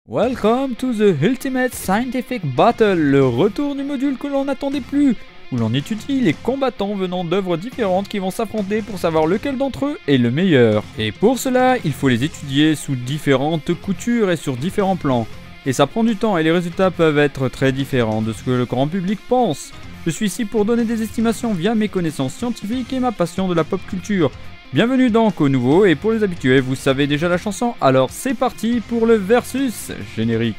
Welcome to the Ultimate Scientific Battle, le retour du module que l'on n'attendait plus, où l'on étudie les combattants venant d'œuvres différentes qui vont s'affronter pour savoir lequel d'entre eux est le meilleur. Et pour cela, il faut les étudier sous différentes coutures et sur différents plans. Et ça prend du temps et les résultats peuvent être très différents de ce que le grand public pense. Je suis ici pour donner des estimations via mes connaissances scientifiques et ma passion de la pop culture. Bienvenue donc au nouveau, et pour les habitués, vous savez déjà la chanson, alors c'est parti pour le versus générique.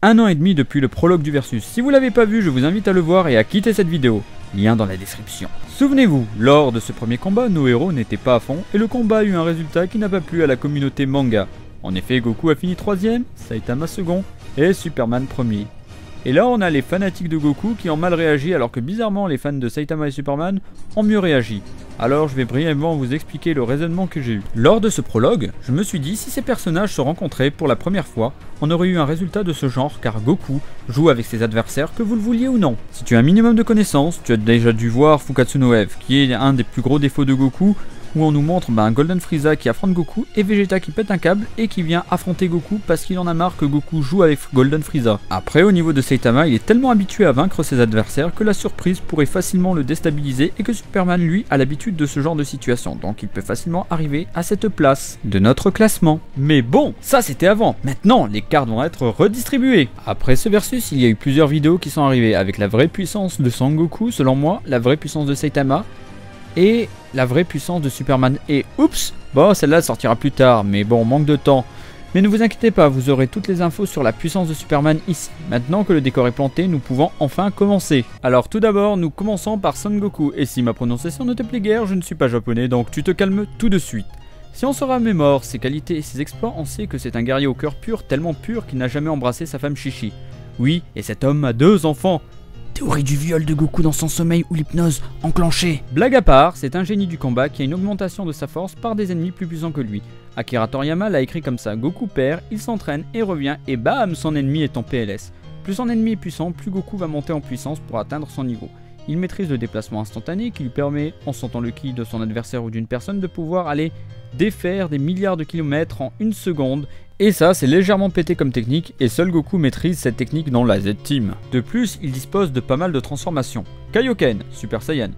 Un an et demi depuis le prologue du versus. Si vous l'avez pas vu, je vous invite à le voir et à quitter cette vidéo. Lien dans la description. Souvenez-vous, lors de ce premier combat, nos héros n'étaient pas à fond et le combat a eu un résultat qui n'a pas plu à la communauté manga. En effet, Goku a fini 3ème, Saitama 2nd et Superman 1er. Et là, on a les fanatiques de Goku qui ont mal réagi alors que bizarrement, les fans de Saitama et Superman ont mieux réagi. Alors je vais brièvement vous expliquer le raisonnement que j'ai eu. Lors de ce prologue, je me suis dit si ces personnages se rencontraient pour la première fois, on aurait eu un résultat de ce genre car Goku joue avec ses adversaires que vous le vouliez ou non. Si tu as un minimum de connaissances, tu as déjà dû voir Fukatsu no Eve qui est un des plus gros défauts de Goku, où on nous montre un Golden Frieza qui affronte Goku et Vegeta qui pète un câble et qui vient affronter Goku parce qu'il en a marre que Goku joue avec Golden Frieza. Après, au niveau de Saitama, il est tellement habitué à vaincre ses adversaires que la surprise pourrait facilement le déstabiliser et que Superman lui a l'habitude de ce genre de situation, donc il peut facilement arriver à cette place de notre classement. Mais bon, ça c'était avant. Maintenant, les cartes vont être redistribuées. Après ce versus, il y a eu plusieurs vidéos qui sont arrivées avec la vraie puissance de Sangoku, selon moi, la vraie puissance de Saitama et la vraie puissance de Superman. Et oups, bon celle-là sortira plus tard, mais bon, manque de temps. Mais ne vous inquiétez pas, vous aurez toutes les infos sur la puissance de Superman ici. Maintenant que le décor est planté, nous pouvons enfin commencer. Alors tout d'abord, nous commençons par Son Goku. Et si ma prononciation ne te plaît guère, je ne suis pas japonais, donc tu te calmes tout de suite. Si on se remémore ses qualités et ses exploits, on sait que c'est un guerrier au cœur pur, tellement pur qu'il n'a jamais embrassé sa femme Chichi. Oui, et cet homme a 2 enfants. Théorie du viol de Goku dans son sommeil ou l'hypnose enclenchée. Blague à part, c'est un génie du combat qui a une augmentation de sa force par des ennemis plus puissants que lui. Akira Toriyama l'a écrit comme ça, Goku perd, il s'entraîne et revient et bam, son ennemi est en PLS. Plus son ennemi est puissant, plus Goku va monter en puissance pour atteindre son niveau. Il maîtrise le déplacement instantané qui lui permet, en sentant le ki de son adversaire ou d'une personne, de pouvoir aller défaire des milliards de kilomètres en 1 seconde. Et ça, c'est légèrement pété comme technique, et seul Goku maîtrise cette technique dans la Z-Team. De plus, il dispose de pas mal de transformations. Kaioken, Super Saiyan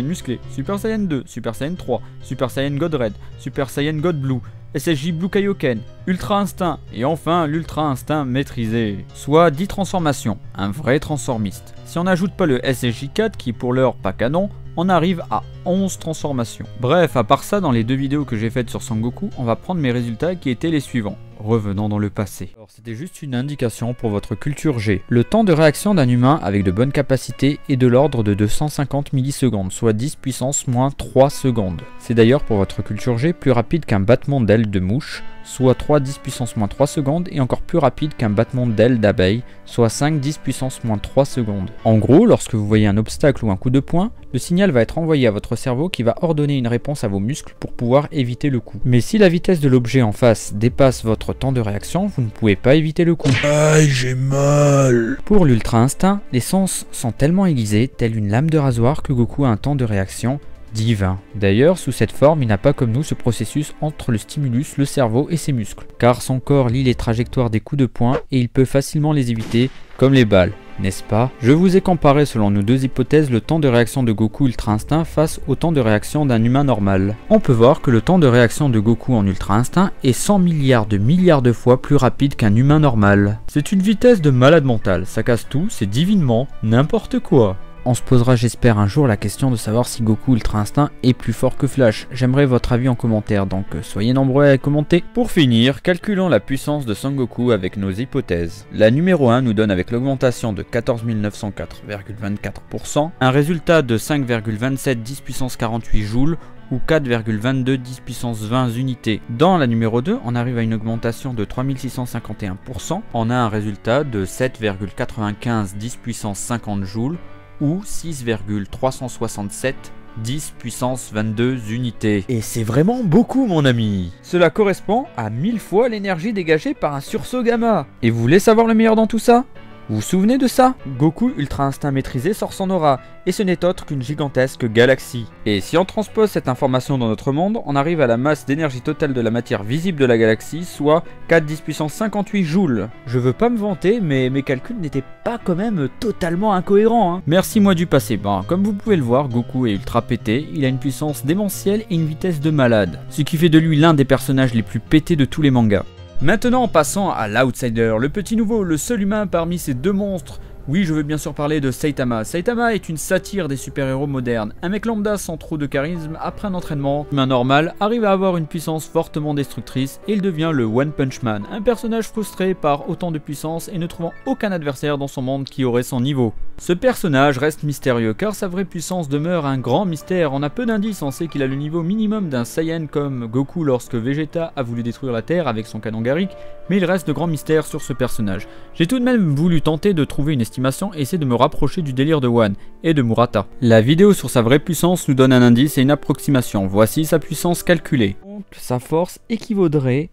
musclé, Super Saiyan 2, Super Saiyan 3, Super Saiyan God Red, Super Saiyan God Blue, SSJ Blue Kaioken, Ultra Instinct, et enfin l'Ultra Instinct maîtrisé. Soit 10 transformations, un vrai transformiste. Si on n'ajoute pas le SSJ 4, qui est pour l'heure pas canon, on arrive à 11 transformations. Bref, à part ça, dans les 2 vidéos que j'ai faites sur Sangoku, on va prendre mes résultats qui étaient les suivants. Revenons dans le passé. Alors c'était juste une indication pour votre culture G. Le temps de réaction d'un humain avec de bonnes capacités est de l'ordre de 250 millisecondes, soit 10 puissance moins 3 secondes. C'est d'ailleurs pour votre culture G plus rapide qu'un battement d'aile de mouche, soit 3 10 puissance moins 3 secondes, et encore plus rapide qu'un battement d'aile d'abeille, soit 5 10 puissance moins 3 secondes. En gros, lorsque vous voyez un obstacle ou un coup de poing, le signal va être envoyé à votre cerveau qui va ordonner une réponse à vos muscles pour pouvoir éviter le coup. Mais si la vitesse de l'objet en face dépasse votre temps de réaction, vous ne pouvez pas éviter le coup. Aïe, j'ai mal. Pour l'Ultra Instinct, les sens sont tellement aiguisés, telle une lame de rasoir, que Goku a un temps de réaction divin. D'ailleurs, sous cette forme, il n'a pas comme nous ce processus entre le stimulus, le cerveau et ses muscles, car son corps lit les trajectoires des coups de poing et il peut facilement les éviter, comme les balles, n'est-ce pas? Je vous ai comparé selon nos 2 hypothèses le temps de réaction de Goku Ultra Instinct face au temps de réaction d'un humain normal. On peut voir que le temps de réaction de Goku en Ultra Instinct est 100 milliards de fois plus rapide qu'un humain normal. C'est une vitesse de malade mental, ça casse tout, c'est divinement n'importe quoi. On se posera j'espère un jour la question de savoir si Goku Ultra Instinct est plus fort que Flash. J'aimerais votre avis en commentaire, donc soyez nombreux à commenter. Pour finir, calculons la puissance de Sangoku avec nos hypothèses. La numéro 1 nous donne avec l'augmentation de 14 904,24% un résultat de 5,27 10 puissance 48 joules ou 4,22 10 puissance 20 unités. Dans la numéro 2, on arrive à une augmentation de 3651%. On a un résultat de 7,95 10 puissance 50 joules ou 6,367 10 puissance 22 unités. Et c'est vraiment beaucoup, mon ami. Cela correspond à 1000 fois l'énergie dégagée par un sursaut gamma. Et vous voulez savoir le meilleur dans tout ça ? Vous vous souvenez de ça? Goku Ultra Instinct maîtrisé sort son aura, et ce n'est autre qu'une gigantesque galaxie. Et si on transpose cette information dans notre monde, on arrive à la masse d'énergie totale de la matière visible de la galaxie, soit 4 10 puissance 58 joules. Je veux pas me vanter, mais mes calculs n'étaient pas quand même totalement incohérents. Hein. Merci moi du passé. Bon, comme vous pouvez le voir, Goku est ultra pété, il a une puissance démentielle et une vitesse de malade, ce qui fait de lui l'un des personnages les plus pétés de tous les mangas. Maintenant, passons à l'Outsider, le petit nouveau, le seul humain parmi ces deux monstres. Oui, je veux bien sûr parler de Saitama. Saitama est une satire des super-héros modernes. Un mec lambda sans trop de charisme, après un entraînement, humain normal, arrive à avoir une puissance fortement destructrice et il devient le One Punch Man, un personnage frustré par autant de puissance et ne trouvant aucun adversaire dans son monde qui aurait son niveau. Ce personnage reste mystérieux car sa vraie puissance demeure un grand mystère. On a peu d'indices, on sait qu'il a le niveau minimum d'un Saiyan comme Goku lorsque Vegeta a voulu détruire la Terre avec son canon Garrick, mais il reste de grands mystères sur ce personnage. J'ai tout de même voulu tenter de trouver une estimation et essayer de me rapprocher du délire de One et de Murata. La vidéo sur sa vraie puissance nous donne un indice et une approximation. Voici sa puissance calculée. Donc sa force équivaudrait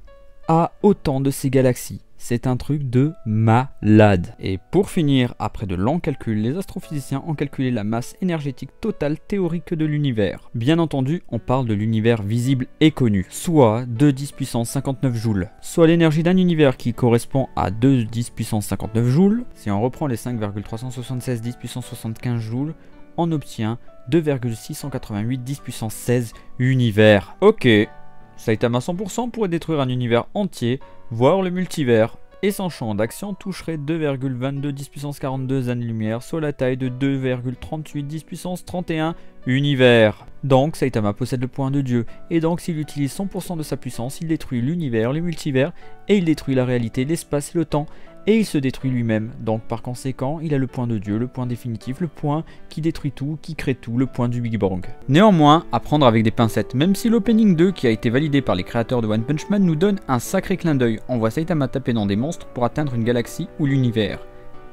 à autant de ces galaxies. C'est un truc de malade. Et pour finir, après de longs calculs, les astrophysiciens ont calculé la masse énergétique totale théorique de l'univers. Bien entendu, on parle de l'univers visible et connu, soit 2 10 puissance 59 joules, soit l'énergie d'un univers qui correspond à 2 10 puissance 59 joules. Si on reprend les 5,376 10 puissance 75 joules, on obtient 2,688 10 puissance 16 univers. Ok, Saitama 100% pourrait détruire un univers entier, voire le multivers, et son champ d'action toucherait 2,22 10 puissance 42 années-lumière, soit la taille de 2,38 10 puissance 31 univers. Donc Saitama possède le point de Dieu, et donc s'il utilise 100% de sa puissance, il détruit l'univers, le multivers, et il détruit la réalité, l'espace et le temps, et il se détruit lui-même. Donc par conséquent, il a le point de Dieu, le point définitif, le point qui détruit tout, qui crée tout, le point du Big Bang. Néanmoins, à prendre avec des pincettes, même si l'opening 2 qui a été validé par les créateurs de One Punch Man nous donne un sacré clin d'œil, on voit Saitama taper dans des monstres pour atteindre une galaxie ou l'univers.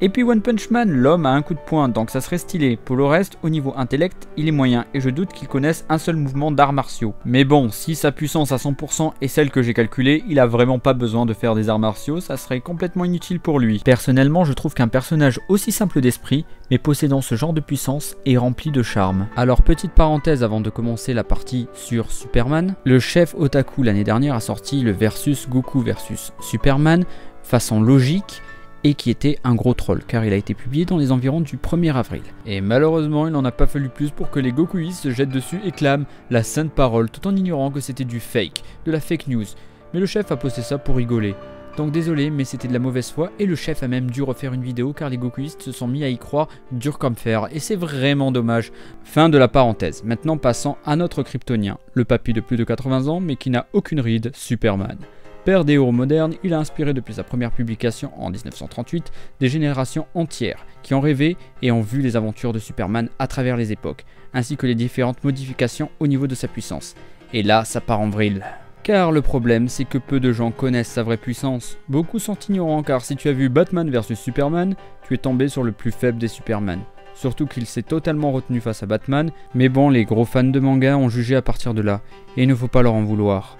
Et puis One Punch Man, l'homme a un coup de poing, donc ça serait stylé. Pour le reste, au niveau intellect, il est moyen, et je doute qu'il connaisse un seul mouvement d'arts martiaux. Mais bon, si sa puissance à 100% est celle que j'ai calculée, il a vraiment pas besoin de faire des arts martiaux, ça serait complètement inutile pour lui. Personnellement, je trouve qu'un personnage aussi simple d'esprit, mais possédant ce genre de puissance, est rempli de charme. Alors petite parenthèse avant de commencer la partie sur Superman, le chef Otaku l'année dernière a sorti le versus Goku versus Superman, façon logique, et qui était un gros troll, car il a été publié dans les environs du 1er avril. Et malheureusement, il n'en a pas fallu plus pour que les Gokuistes se jettent dessus et clament la sainte parole, tout en ignorant que c'était du fake, de la fake news. Mais le chef a posté ça pour rigoler. Donc désolé, mais c'était de la mauvaise foi, et le chef a même dû refaire une vidéo car les Gokuistes se sont mis à y croire dur comme fer, et c'est vraiment dommage. Fin de la parenthèse. Maintenant passons à notre kryptonien, le papy de plus de 80 ans mais qui n'a aucune ride, Superman. Père des héros modernes, il a inspiré depuis sa première publication en 1938 des générations entières qui ont rêvé et ont vu les aventures de Superman à travers les époques, ainsi que les différentes modifications au niveau de sa puissance. Et là, ça part en vrille. Car le problème, c'est que peu de gens connaissent sa vraie puissance. Beaucoup sont ignorants car si tu as vu Batman vs Superman, tu es tombé sur le plus faible des Superman. Surtout qu'il s'est totalement retenu face à Batman, mais bon, les gros fans de manga ont jugé à partir de là, et il ne faut pas leur en vouloir.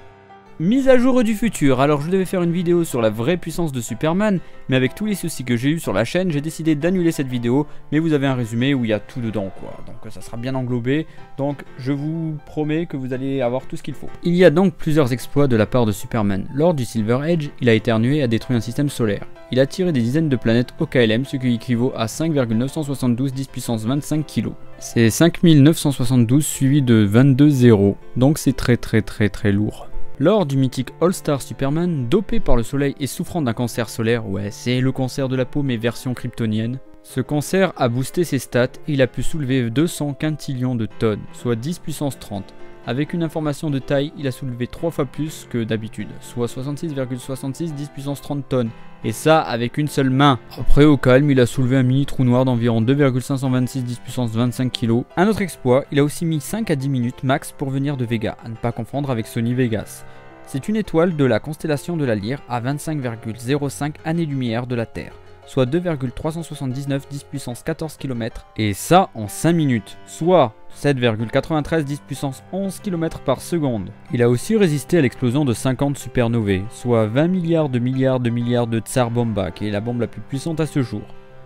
Mise à jour du futur, alors je devais faire une vidéo sur la vraie puissance de Superman, mais avec tous les soucis que j'ai eu sur la chaîne, j'ai décidé d'annuler cette vidéo, mais vous avez un résumé où il y a tout dedans quoi, donc ça sera bien englobé, donc je vous promets que vous allez avoir tout ce qu'il faut. Il y a donc plusieurs exploits de la part de Superman. Lors du Silver Age, il a éternué et a détruit un système solaire. Il a tiré des dizaines de planètes au KLM, ce qui équivaut à 5,972 10 puissance 25 kg. C'est 5972 suivi de 22 zéros, donc c'est très lourd. Lors du mythique All-Star Superman, dopé par le soleil et souffrant d'un cancer solaire, ouais c'est le cancer de la peau mais version kryptonienne, ce cancer a boosté ses stats et il a pu soulever 200 quintillions de tonnes, soit 10 puissance 30. Avec une information de taille, il a soulevé 3 fois plus que d'habitude, soit 66,66 10 puissance 30 tonnes, et ça avec une seule main. Après au calme, il a soulevé un mini trou noir d'environ 2,526 10 puissance 25 kg. Un autre exploit, il a aussi mis 5 à 10 minutes max pour venir de Vega, à ne pas confondre avec Sony Vegas. C'est une étoile de la constellation de la Lyre à 25,05 années-lumière de la Terre, soit 2,379 10 puissance 14 km, et ça en 5 minutes, soit 7,93 10 puissance 11 km par seconde. Il a aussi résisté à l'explosion de 50 supernovae, soit 20 milliards de Tsar Bomba, qui est la bombe la plus puissante à ce jour,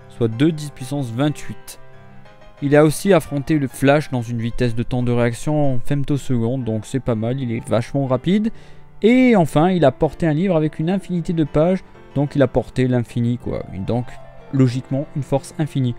soit 2 10 puissance 28. Il a aussi affronté le flash dans une vitesse de temps de réaction en femtosecondes, donc c'est pas mal, il est vachement rapide. Et enfin, il a porté un livre avec une infinité de pages, donc il a porté l'infini quoi, donc logiquement une force infinie.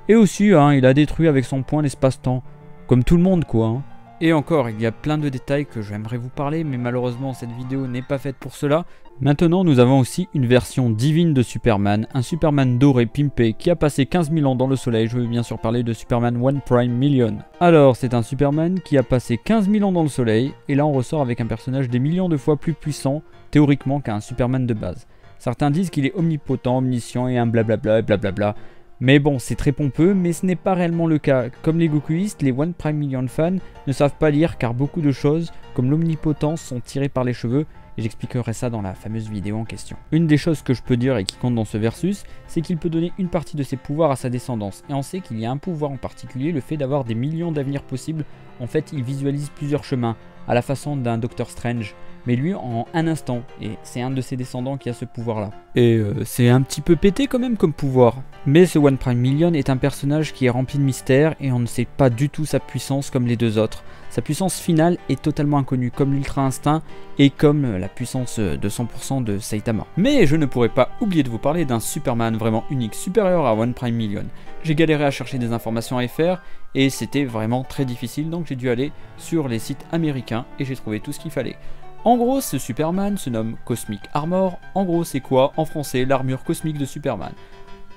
Et aussi, il a détruit avec son poing l'espace-temps, comme tout le monde quoi. Et encore, il y a plein de détails que j'aimerais vous parler, mais malheureusement cette vidéo n'est pas faite pour cela. Maintenant, nous avons aussi une version divine de Superman, un Superman doré pimpé qui a passé 15 000 ans dans le soleil. Je veux bien sûr parler de Superman 1 Prime Million. Alors, c'est un Superman qui a passé 15 000 ans dans le soleil, et là on ressort avec un personnage des millions de fois plus puissant, théoriquement, qu'un Superman de base. Certains disent qu'il est omnipotent, omniscient et un blablabla et blablabla. Mais bon, c'est très pompeux, mais ce n'est pas réellement le cas. Comme les Gokuistes, les 1 Prime Million fans ne savent pas lire car beaucoup de choses, comme l'omnipotence, sont tirées par les cheveux, et j'expliquerai ça dans la fameuse vidéo en question. Une des choses que je peux dire et qui compte dans ce versus, c'est qu'il peut donner une partie de ses pouvoirs à sa descendance, et on sait qu'il y a un pouvoir en particulier, le fait d'avoir des millions d'avenirs possibles. En fait, il visualise plusieurs chemins, à la façon d'un Doctor Strange, mais lui en un instant, et c'est un de ses descendants qui a ce pouvoir là. Et c'est un petit peu pété quand même comme pouvoir. Mais ce 1 Prime Million est un personnage qui est rempli de mystères et on ne sait pas du tout sa puissance comme les deux autres. Sa puissance finale est totalement inconnue, comme l'Ultra Instinct et comme la puissance de 100% de Saitama. Mais je ne pourrais pas oublier de vous parler d'un Superman vraiment unique, supérieur à 1 Prime Million. J'ai galéré à chercher des informations à faire et c'était vraiment très difficile, donc j'ai dû aller sur les sites américains et j'ai trouvé tout ce qu'il fallait. En gros, ce Superman se nomme Cosmic Armor. En gros, c'est quoi en français l'armure cosmique de Superman?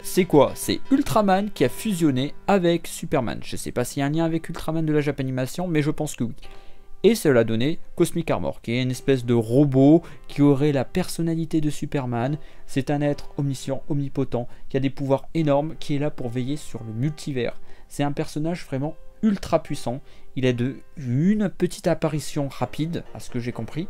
C'est quoi? C'est Ultraman qui a fusionné avec Superman. Je sais pas s'il y a un lien avec Ultraman de la Japanimation, mais je pense que oui. Et cela a donné Cosmic Armor, qui est une espèce de robot qui aurait la personnalité de Superman. C'est un être omniscient, omnipotent, qui a des pouvoirs énormes, qui est là pour veiller sur le multivers. C'est un personnage vraiment ultra puissant. Il a une petite apparition rapide, à ce que j'ai compris.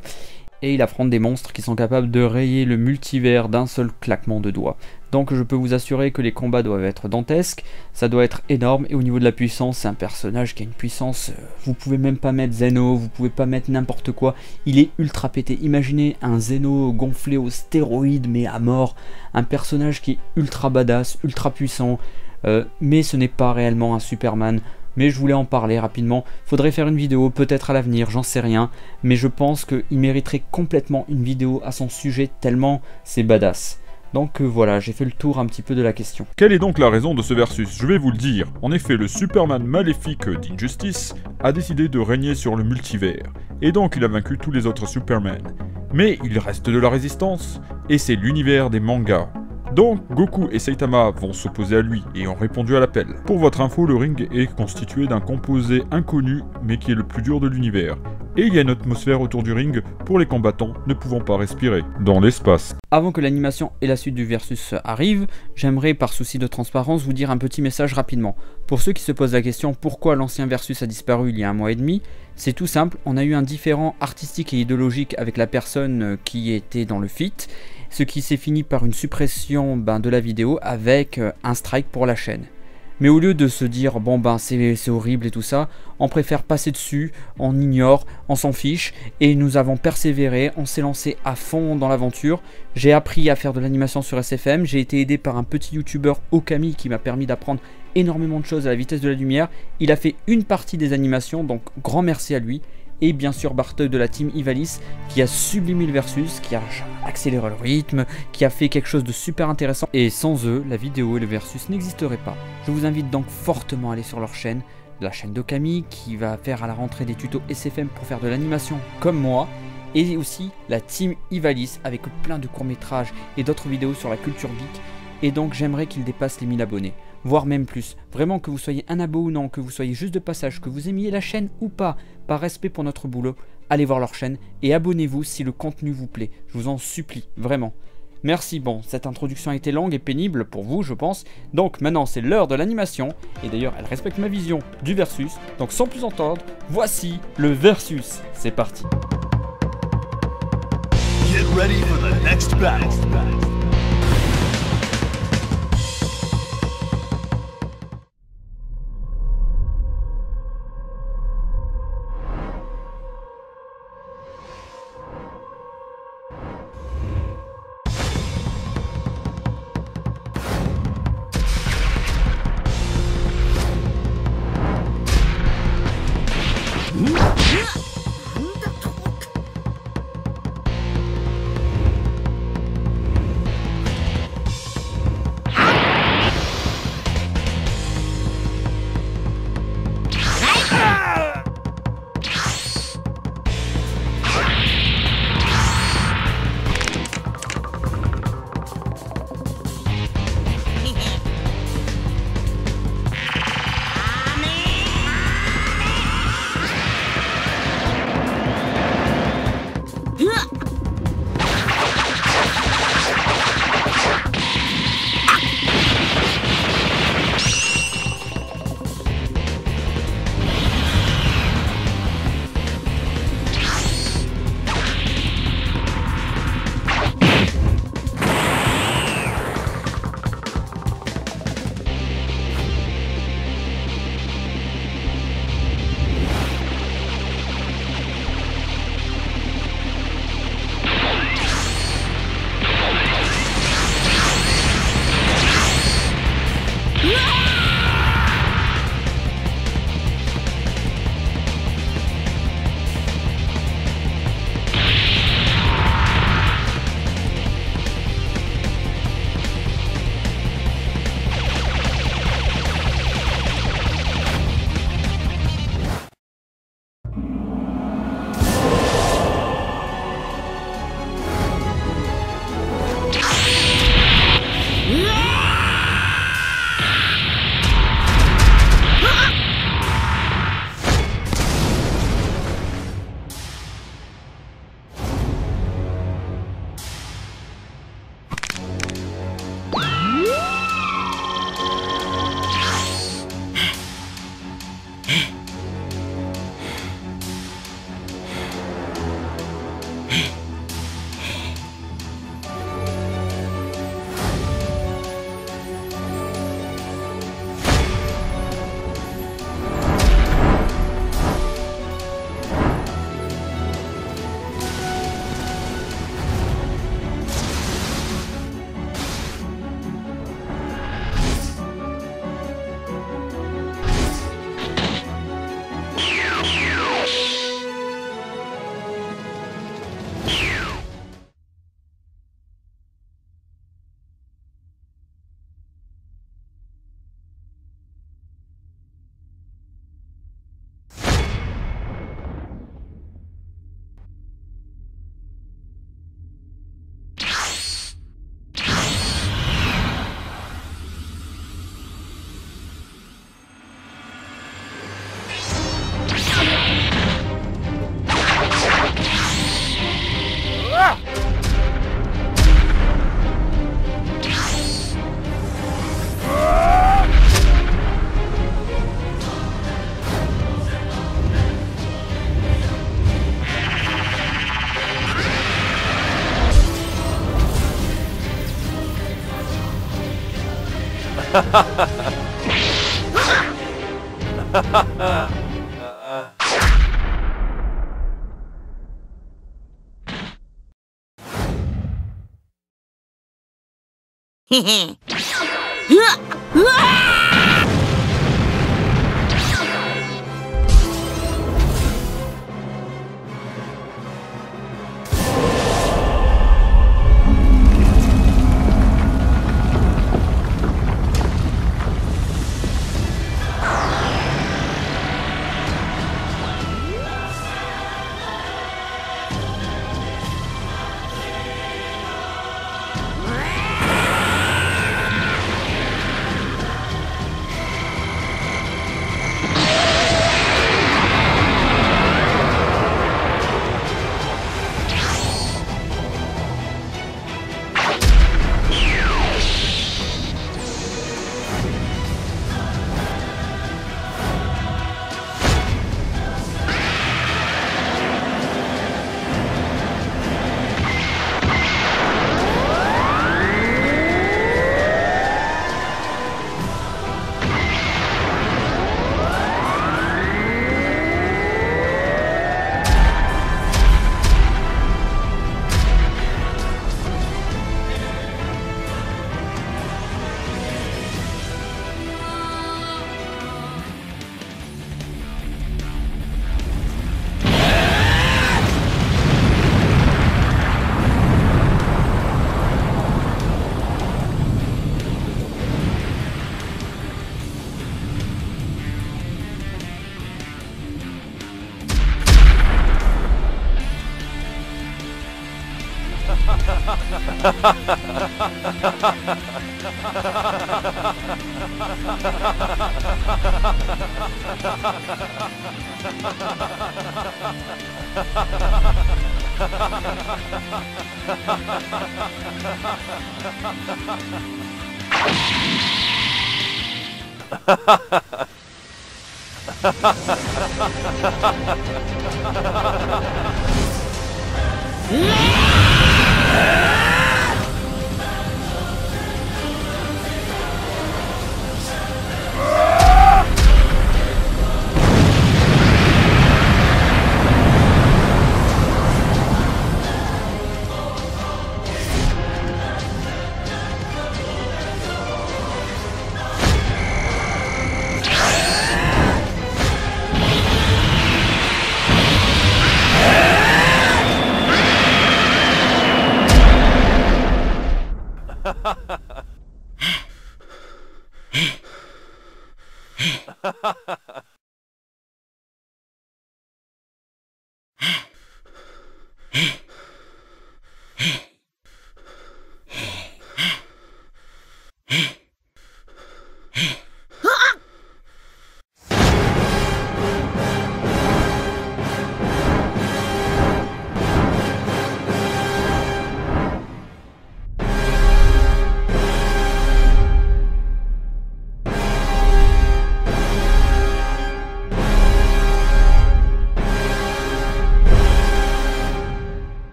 Et il affronte des monstres qui sont capables de rayer le multivers d'un seul claquement de doigts. Donc je peux vous assurer que les combats doivent être dantesques, ça doit être énorme, et au niveau de la puissance, c'est un personnage qui a une puissance, vous pouvez même pas mettre Zeno, vous pouvez pas mettre n'importe quoi, il est ultra pété. Imaginez un Zeno gonflé aux stéroïdes mais à mort, un personnage qui est ultra badass, ultra puissant, mais ce n'est pas réellement un Superman. Mais je voulais en parler rapidement, faudrait faire une vidéo peut-être à l'avenir, j'en sais rien, mais je pense qu'il mériterait complètement une vidéo à son sujet tellement c'est badass. Donc voilà, j'ai fait le tour un petit peu de la question. Quelle est donc la raison de ce versus? Je vais vous le dire. En effet, le Superman maléfique d'Injustice a décidé de régner sur le multivers, et donc il a vaincu tous les autres Superman. Mais il reste de la résistance, et c'est l'univers des mangas. Donc, Goku et Saitama vont s'opposer à lui et ont répondu à l'appel. Pour votre info, le ring est constitué d'un composé inconnu, mais qui est le plus dur de l'univers. Et il y a une atmosphère autour du ring pour les combattants ne pouvant pas respirer dans l'espace. Avant que l'animation et la suite du versus arrivent, j'aimerais par souci de transparence vous dire un petit message rapidement. Pour ceux qui se posent la question pourquoi l'ancien versus a disparu il y a 1 mois et demi, c'est tout simple, on a eu un différend artistique et idéologique avec la personne qui était dans le feat, ce qui s'est fini par une suppression de la vidéo avec un strike pour la chaîne. Mais au lieu de se dire bon c'est horrible et tout ça, on préfère passer dessus, on ignore, on s'en fiche, et nous avons persévéré, on s'est lancé à fond dans l'aventure. J'ai appris à faire de l'animation sur SFM, j'ai été aidé par un petit youtubeur Okami qui m'a permis d'apprendre énormément de choses à la vitesse de la lumière. Il a fait une partie des animations, donc grand merci à lui. Et bien sûr Barteux de la team Ivalice qui a sublimé le versus, qui a accéléré le rythme, qui a fait quelque chose de super intéressant. Et sans eux, la vidéo et le versus n'existeraient pas. Je vous invite donc fortement à aller sur leur chaîne, la chaîne d'Okami, qui va faire à la rentrée des tutos SFM pour faire de l'animation comme moi. Et aussi la team Ivalice avec plein de courts-métrages et d'autres vidéos sur la culture geek. Et donc j'aimerais qu'ils dépassent les 1000 abonnés, voire même plus. Vraiment, que vous soyez un abo ou non, que vous soyez juste de passage, que vous aimiez la chaîne ou pas, par respect pour notre boulot, allez voir leur chaîne et abonnez-vous si le contenu vous plaît. Je vous en supplie, vraiment. Merci, bon, cette introduction a été longue et pénible pour vous, je pense. Donc maintenant, c'est l'heure de l'animation. Et d'ailleurs, elle respecte ma vision du versus. Donc sans plus entendre, voici le versus. C'est parti. Get ready for the next battle.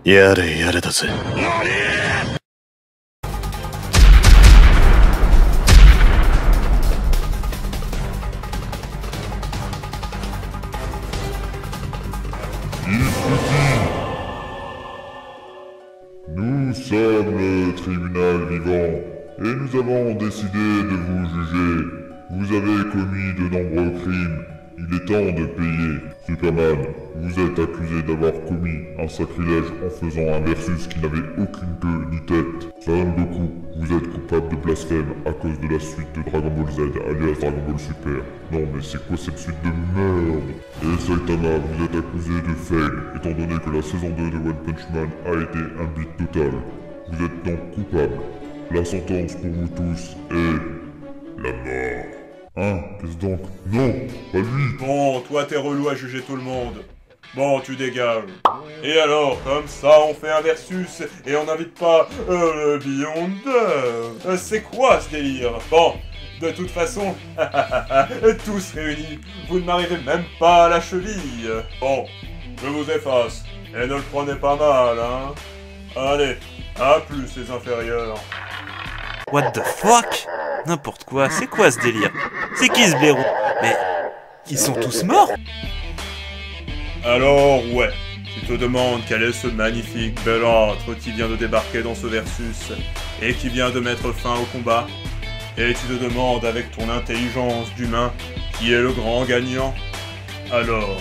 やれやれだぜ。Nous sommes avons décidé de vous juger. Vous avez commis de nombreux crimes. Il est temps de payer. Superman, vous êtes accusé d'avoir commis un sacrilège en faisant un versus qui n'avait aucune queue ni tête. Son Goku, vous êtes coupable de blasphème à cause de la suite de Dragon Ball Z, alias Dragon Ball Super. Non mais c'est quoi cette suite de merde? Et Saitama, vous êtes accusé de fail, étant donné que la saison 2 de One Punch Man a été un bide total. Vous êtes donc coupable. La sentence pour vous tous est... la mort. Hein? Qu'est-ce donc? Non, pas lui. Bon, toi t'es relou à juger tout le monde. Bon, tu dégages. Et alors, comme ça, on fait un versus et on n'invite pas le Beyonder. C'est quoi ce délire? Bon, de toute façon, tous réunis, vous ne m'arrivez même pas à la cheville. Bon, je vous efface. Et ne le prenez pas mal, hein. Allez, à plus les inférieurs. What the fuck? N'importe quoi, c'est quoi ce délire? C'est qui ce blaireau? Mais... ils sont tous morts? Alors ouais, tu te demandes quel est ce magnifique belâtre qui vient de débarquer dans ce versus et qui vient de mettre fin au combat. Et tu te demandes avec ton intelligence d'humain qui est le grand gagnant. Alors,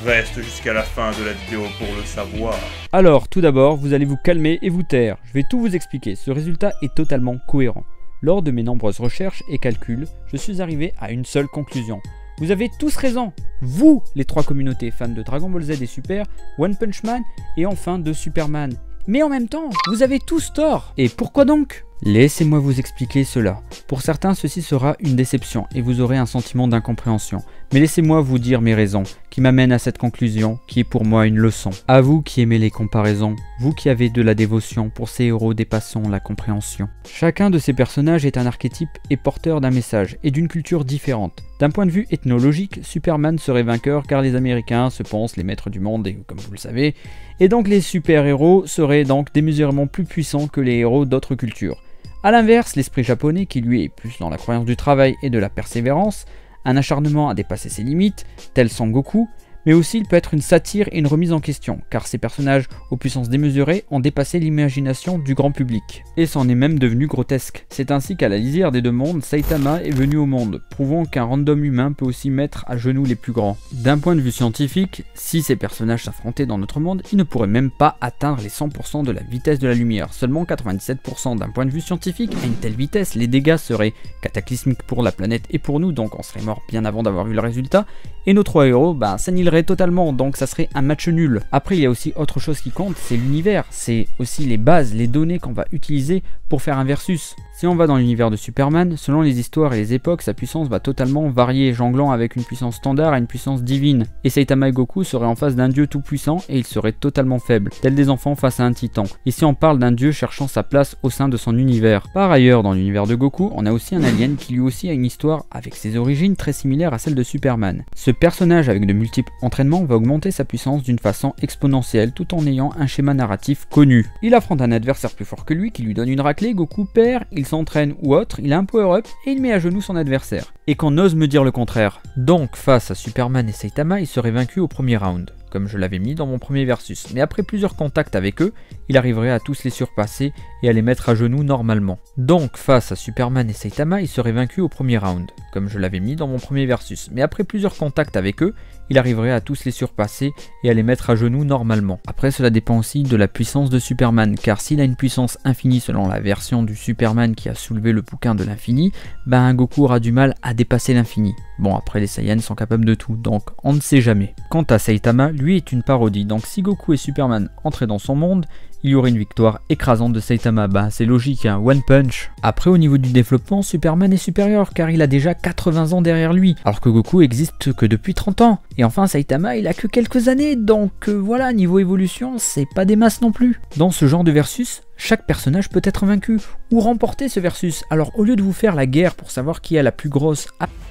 reste jusqu'à la fin de la vidéo pour le savoir. Alors, tout d'abord, vous allez vous calmer et vous taire. Je vais tout vous expliquer. Ce résultat est totalement cohérent. Lors de mes nombreuses recherches et calculs, je suis arrivé à une seule conclusion. Vous avez tous raison. Vous, les trois communautés fans de Dragon Ball Z et Super, One Punch Man et enfin de Superman. Mais en même temps, vous avez tous tort. Et pourquoi donc ? Laissez-moi vous expliquer cela. Pour certains, ceci sera une déception et vous aurez un sentiment d'incompréhension. Mais laissez-moi vous dire mes raisons qui m'amènent à cette conclusion qui est pour moi une leçon. À vous qui aimez les comparaisons, vous qui avez de la dévotion pour ces héros dépassant la compréhension. Chacun de ces personnages est un archétype et porteur d'un message et d'une culture différente. D'un point de vue ethnologique, Superman serait vainqueur car les Américains se pensent les maîtres du monde et comme vous le savez, et donc les super-héros seraient donc démesurément plus puissants que les héros d'autres cultures. A l'inverse, l'esprit japonais qui lui est plus dans la croyance du travail et de la persévérance, un acharnement à dépasser ses limites, tel Sangoku, mais aussi il peut être une satire et une remise en question, car ces personnages aux puissances démesurées ont dépassé l'imagination du grand public, et c'en est même devenu grotesque. C'est ainsi qu'à la lisière des deux mondes, Saitama est venu au monde, prouvant qu'un random humain peut aussi mettre à genoux les plus grands. D'un point de vue scientifique, si ces personnages s'affrontaient dans notre monde, ils ne pourraient même pas atteindre les 100% de la vitesse de la lumière, seulement 97%. D'un point de vue scientifique, à une telle vitesse, les dégâts seraient cataclysmiques pour la planète et pour nous, donc on serait mort bien avant d'avoir vu le résultat, et nos trois héros, s'annihileraient totalement, donc ça serait un match nul. Après, il y a aussi autre chose qui compte, c'est l'univers, c'est aussi les bases, les données qu'on va utiliser pour faire un versus. Si on va dans l'univers de Superman, selon les histoires et les époques, sa puissance va totalement varier, jonglant avec une puissance standard à une puissance divine. Et Saitama et Goku seraient en face d'un dieu tout puissant et ils seraient totalement faibles, tels des enfants face à un titan. Ici on parle d'un dieu cherchant sa place au sein de son univers. Par ailleurs, dans l'univers de Goku, on a aussi un alien qui lui aussi a une histoire avec ses origines très similaires à celle de Superman. Ce personnage avec de multiples entraînements va augmenter sa puissance d'une façon exponentielle tout en ayant un schéma narratif connu. Il affronte un adversaire plus fort que lui qui lui donne une raclée, Goku perd, il s'entraîne ou autre, il a un power-up et il met à genoux son adversaire. Et qu'on ose me dire le contraire. Donc face à Superman et Saitama, il serait vaincu au premier round, comme je l'avais mis dans mon premier versus. Mais après plusieurs contacts avec eux, il arriverait à tous les surpasser et à les mettre à genoux normalement. Donc face à Superman et Saitama, il serait vaincu au premier round, comme je l'avais mis dans mon premier versus. Mais après plusieurs contacts avec eux, il arriverait à tous les surpasser et à les mettre à genoux normalement. Après, cela dépend aussi de la puissance de Superman, car s'il a une puissance infinie selon la version du Superman qui a soulevé le bouquin de l'infini, Goku aura du mal à dépasser l'infini. Bon, après les Saiyans sont capables de tout, donc on ne sait jamais. Quant à Saitama, lui est une parodie, donc si Goku et Superman entraient dans son monde, il y aurait une victoire écrasante de Saitama, c'est logique, One Punch. Après, au niveau du développement, Superman est supérieur car il a déjà 80 ans derrière lui, alors que Goku existe que depuis 30 ans. Et enfin, Saitama, il a que quelques années, donc voilà, niveau évolution, c'est pas des masses non plus. Dans ce genre de versus, chaque personnage peut être vaincu ou remporter ce versus. Alors au lieu de vous faire la guerre pour savoir qui a la plus grosse...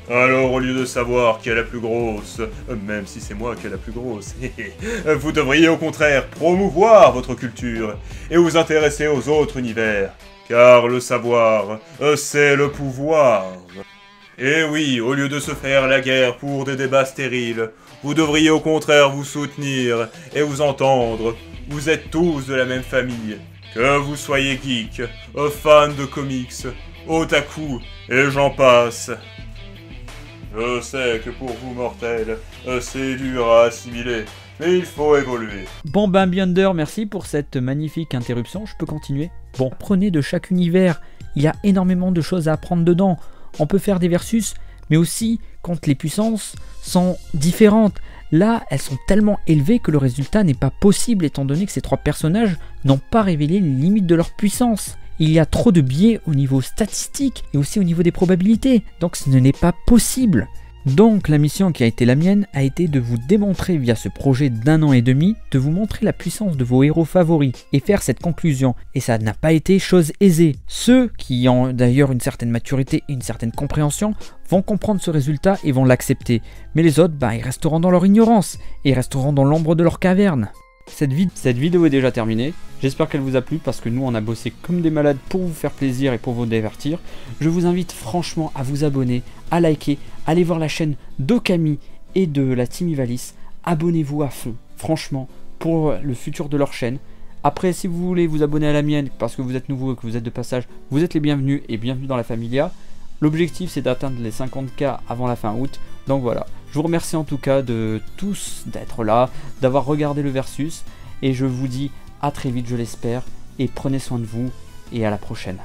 Alors au lieu de savoir qui est la plus grosse, même si c'est moi qui est la plus grosse, vous devriez au contraire promouvoir votre culture et vous intéresser aux autres univers. Car le savoir, c'est le pouvoir. Et oui, au lieu de se faire la guerre pour des débats stériles, vous devriez au contraire vous soutenir et vous entendre. Vous êtes tous de la même famille. Que vous soyez geek, fan de comics, otaku, et j'en passe. Je sais que pour vous mortels, c'est dur à assimiler, mais il faut évoluer. Bon ben Beyonder, merci pour cette magnifique interruption, je peux continuer? Bon, prenez de chaque univers, il y a énormément de choses à apprendre dedans. On peut faire des versus, mais aussi quand les puissances sont différentes. Là, elles sont tellement élevées que le résultat n'est pas possible étant donné que ces trois personnages n'ont pas révélé les limites de leur puissance. Il y a trop de biais au niveau statistique et aussi au niveau des probabilités, donc ce n'est pas possible. Donc la mission qui a été la mienne a été de vous démontrer via ce projet d'1 an et demi, de vous montrer la puissance de vos héros favoris et faire cette conclusion. Et ça n'a pas été chose aisée. Ceux qui ont d'ailleurs une certaine maturité et une certaine compréhension vont comprendre ce résultat et vont l'accepter. Mais les autres, ils resteront dans leur ignorance et ils resteront dans l'ombre de leur caverne. Cette vidéo est déjà terminée, j'espère qu'elle vous a plu parce que nous on a bossé comme des malades pour vous faire plaisir et pour vous divertir. Je vous invite franchement à vous abonner, à liker, à aller voir la chaîne d'Okami et de la Team Ivalice. Abonnez-vous à fond, franchement, pour le futur de leur chaîne. Après, si vous voulez vous abonner à la mienne parce que vous êtes nouveau et que vous êtes de passage, vous êtes les bienvenus et bienvenue dans la Familia. L'objectif c'est d'atteindre les 50K avant la fin août, donc voilà. Je vous remercie en tout cas de tous d'être là, d'avoir regardé le versus, et je vous dis à très vite je l'espère, et prenez soin de vous, et à la prochaine.